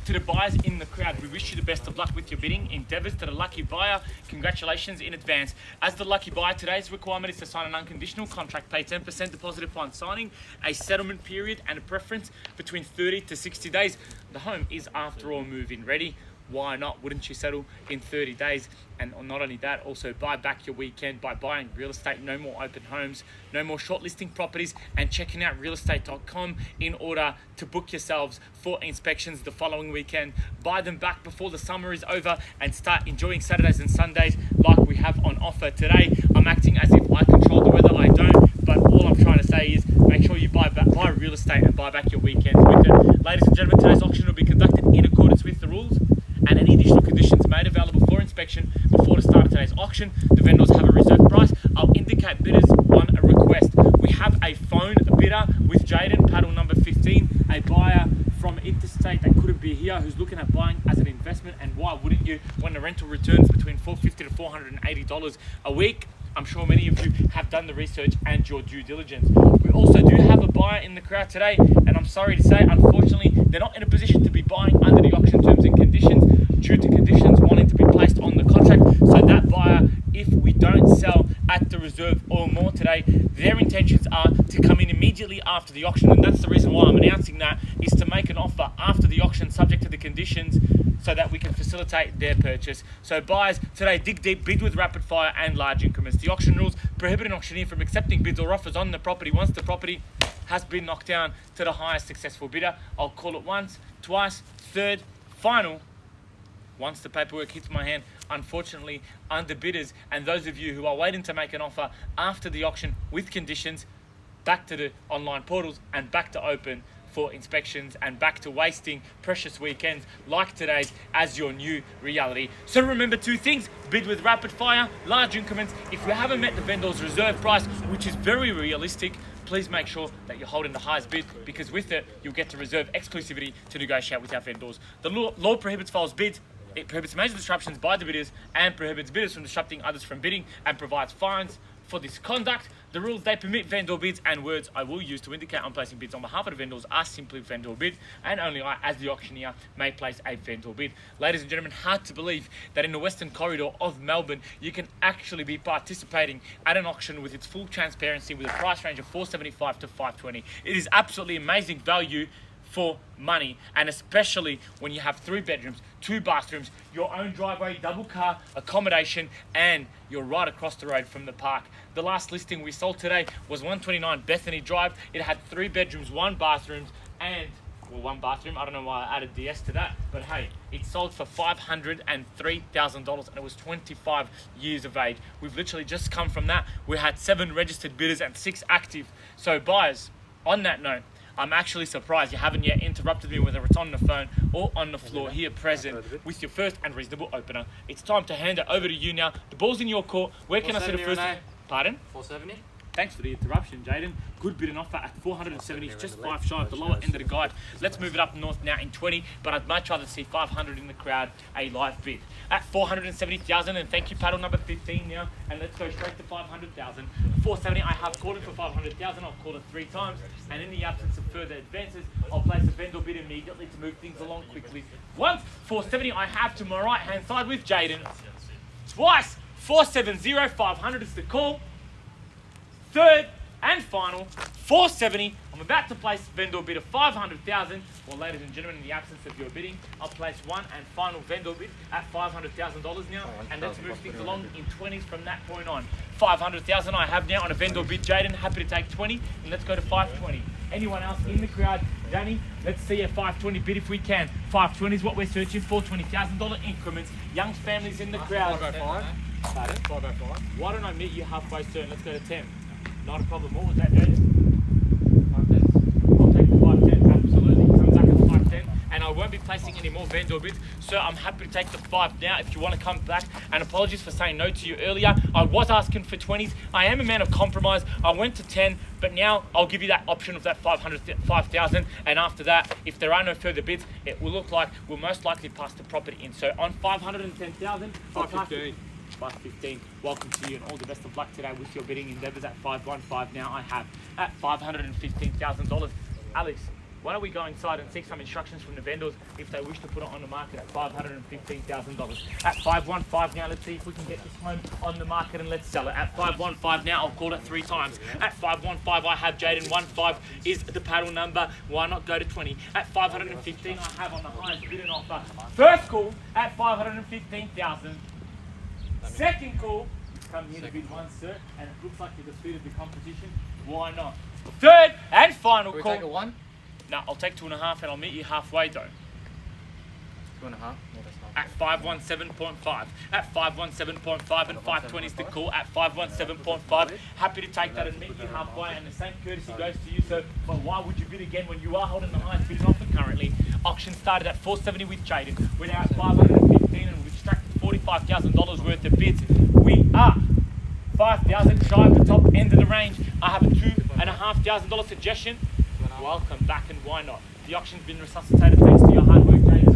To the buyers in the crowd, we wish you the best of luck with your bidding endeavours. To the lucky buyer, congratulations in advance. As the lucky buyer, today's requirement is to sign an unconditional contract, pay 10% deposit upon signing, a settlement period and a preference between 30 to 60 days. The home is, after all, move-in ready. Why not? Wouldn't you settle in 30 days? And not only that, also buy back your weekend by buying real estate. No more open homes, no more shortlisting properties, and checking out realestate.com in order to book yourselves for inspections the following weekend. Buy them back before the summer is over and start enjoying Saturdays and Sundays like we have on offer today. I'm acting as if I control the weather. I don't, but all I'm trying to say is make sure you buy real estate and buy back your weekends with it. Ladies and gentlemen, today's auction will be conducted in accordance with the rules, and any additional conditions made available for inspection before the start of today's auction. The vendors have a reserve price. I'll indicate bidders on a request. We have a phone bidder with Jayden, paddle number 15, a buyer from interstate that couldn't be here, who's looking at buying as an investment. And why wouldn't you, when the rental returns between $450 to $480 a week? I'm sure many of you have done the research and your due diligence. We also do have a buyer in the crowd today, and I'm sorry to say, unfortunately, they're not in a position to be buying under the auction terms and conditions due to conditions wanting to be placed on the contract. So that buyer, if we don't sell at the reserve or more today, their intentions are to come in immediately after the auction, and that's the reason why I'm announcing that, is to make an offer after the auction subject to the conditions so that we can facilitate their purchase. So buyers, today dig deep, bid with rapid fire and large increments. The auction rules prohibit an auctioneer from accepting bids or offers on the property once the property has been knocked down to the highest successful bidder. I'll call it once, twice, third, final, once the paperwork hits my hand. Unfortunately, under bidders and those of you who are waiting to make an offer after the auction with conditions, back to the online portals and back to open for inspections and back to wasting precious weekends like today's as your new reality. So remember two things: bid with rapid fire, large increments. If you haven't met the vendor's reserve price, which is very realistic, please make sure that you're holding the highest bid, because with it, you'll get to reserve exclusivity to negotiate with our vendors. The law prohibits false bids. It prohibits major disruptions by the bidders and prohibits bidders from disrupting others from bidding, and provides fines for this conduct. The rules, they permit vendor bids, and words I will use to indicate I'm placing bids on behalf of the vendors are simply vendor bids, and only I, as the auctioneer, may place a vendor bid. Ladies and gentlemen, hard to believe that in the Western Corridor of Melbourne, you can actually be participating at an auction with its full transparency, with a price range of $475 to $520. It is absolutely amazing value for money, and especially when you have 3 bedrooms, 2 bathrooms, your own driveway, double car accommodation, and you're right across the road from the park. The last listing we sold today was 129 Bethany Drive. It had 3 bedrooms, 1 bathroom, and well, 1 bathroom. I don't know why I added the S to that, but hey, it sold for $503,000 and it was 25 years of age. We've literally just come from that. We had 7 registered bidders and 6 active. So buyers, on that note, I'm actually surprised you haven't yet interrupted me, whether it's on the phone or on the floor here present, with your first and reasonable opener. It's time to hand it over to you now. The ball's in your court. Where can I see the first? Rene. Pardon? 470. Thanks for the interruption, Jayden. Good bid and offer at 470, just 5 shy of the lower end of the guide. Let's move it up north now in 20, but I'd much rather see 500 in the crowd, a live bid. At 470,000, and thank you, paddle number 15 now, and let's go straight to 500,000. 470, I have called it for 500,000, I've called it 3 times, and in the absence of further advances, I'll place a vendor bid immediately to move things along quickly. Once, 470, I have to my right hand side with Jayden. Twice, 470, 500 is the call. Third and final, 470. I'm about to place vendor bid of 500,000. Well, ladies and gentlemen, in the absence of your bidding, I'll place one and final vendor bid at $500,000 now, and let's move things along in 20s from that point on. 500,000 I have now on a vendor bid. Jayden, happy to take 20, and let's go to 520. Anyone else in the crowd? Danny, let's see a 520 bid if we can. 520 is what we're searching for, $20,000 increments. Young families in the crowd. 505. Pardon? 505. Why don't I meet you halfway soon? Let's go to 10. Not a problem. What was that, Jayden? 510. I'll take the 510, absolutely. Comes back at the 510, and I won't be placing any more vendor bids, so I'm happy to take the 5 now if you want to come back. And apologies for saying no to you earlier. I was asking for 20s. I am a man of compromise. I went to 10, but now I'll give you that option of that 5,000, and after that, if there are no further bids, it will look like we'll most likely pass the property in. So on 510,000, 515. 515. Welcome to you, and all the best of luck today with your bidding endeavours. At 515 now I have at $515,000. Alex, why don't we go inside and seek some instructions from the vendors if they wish to put it on the market at $515,000. At 515 now, let's see if we can get this home on the market and let's sell it. At 515 now, I'll call it 3 times. At 515, I have Jayden. 15 is the paddle number. Why not go to 20? At 515, I have on the highest bid and offer. First call at 515,000. Second call, come here to bid 1, sir, and it looks like you've defeated the competition. Why not? Third and final call. Take a 1? No, I'll take 2.5 and I'll meet you halfway though. 2.5? No, that's not. At 517.5. At 517.5 and 520 is the call. At 517.5, happy to take that and meet you halfway. And the same courtesy goes to you, sir. But why would you bid again when you are holding the highest bid and offer currently? Auction started at 470 with Jayden. We're now at 515 and we've extracted $45,000 worth of bids. We are 5,000 shy of the top end of the range. I have a $2,500 suggestion. Welcome back, and why not? The auction's been resuscitated thanks to your hard work, Jayden.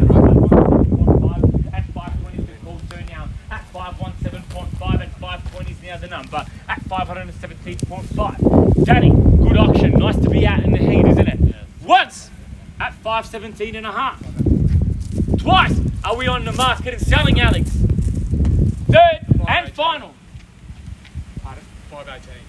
At 520 is the call turn now. At 517.5 and 520 is now the number. At 517.5. Danny, good auction. Nice to be out in the heat, isn't it? Yeah. Once at 517.5. Twice are we on the market and selling, Alex. Third and final. Pardon? 518.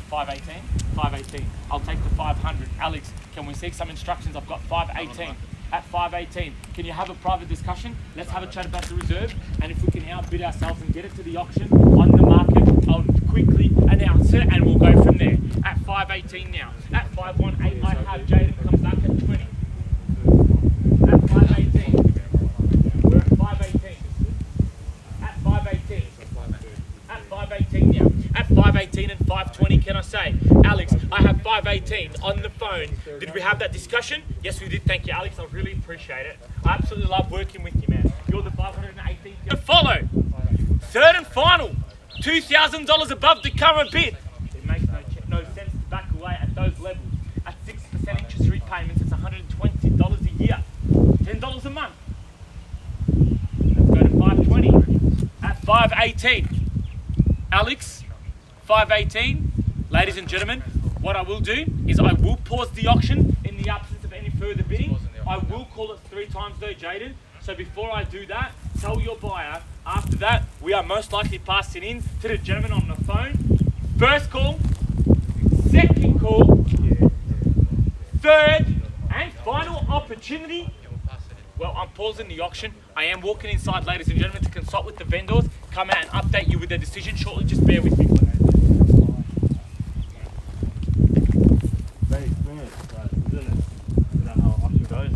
518? 518. I'll take the 500. Alex, can we seek some instructions? I've got 518. At 518, can you have a private discussion? Let's have a chat about the reserve, and if we can outbid ourselves and get it to the auction on the market, I'll quickly announce it and we'll go from there. At 518 now. At 518, I have Jayden come back at 20. At 518. We're at 518. At 518. At 518 now. At 518 and 520, can I say? Alex, I have 518 on the phone. Did we have that discussion? Yes, we did. Thank you, Alex. I really appreciate it. I absolutely love working with you, man. You're the 518. To follow. Third and final. $2,000 above the current bid. It makes no sense to back away at those levels. At 6% interest repayments, it's $120 a year. $10 a month. Let's go to 520. At 518. Alex, 518. Ladies and gentlemen, what I will do is I will pause the auction in the absence of any further bidding. I will call it 3 times though, Jayden. So before I do that, tell your buyer. After that, we are most likely passing in to the gentleman on the phone. First call, second call, third and final opportunity. Well, I'm pausing the auction. I am walking inside, ladies and gentlemen, to consult with the vendors. Come out and update you with their decision shortly. Just bear with me. Very experienced, guys, isn't it? You know how auction goes.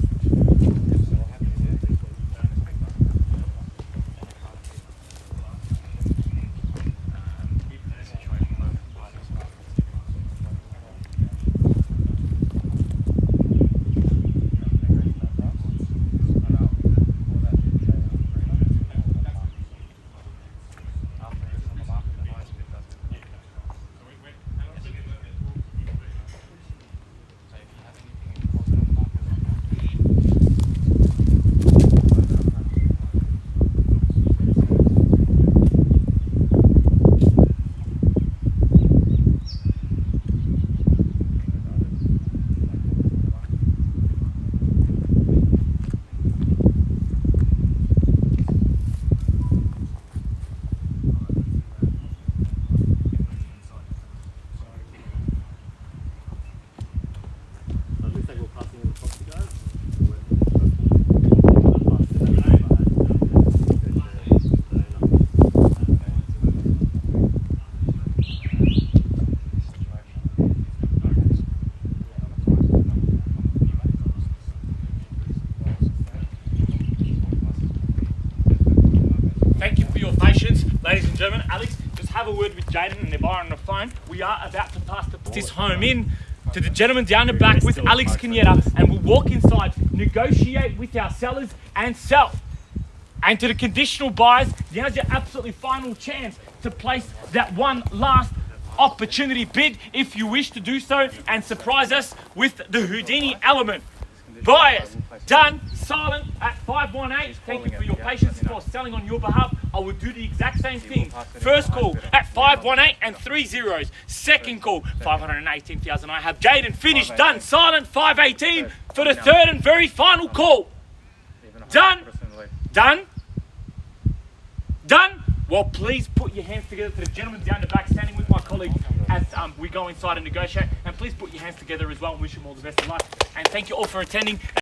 Ladies and gentlemen, Alex, just have a word with Jayden and the buyer on the phone. We are about to pass this home in to the gentleman down the back with Alex Kenyatta, and we'll walk inside, negotiate with our sellers and sell. And to the conditional buyers, now's your absolutely final chance to place that one last opportunity bid if you wish to do so and surprise us with the Houdini element. Buyers, done, silent at 5. 518, thank you calling for it, your yeah, patience. let If me I know. was selling on your behalf, I would do the exact same will thing. pass it in First the call hospital. at Yeah, 518 and 3 zeros. Second call, 518,000. I have Jayden finished, done, 518. silent, 518 for the Third. third and very final call. Even a Done. 100% lead. Done? Done? Well, please put your hands together to the gentleman down the back standing with my colleague as we go inside and negotiate. And please put your hands together as well and wish them all the best of luck. And thank you all for attending.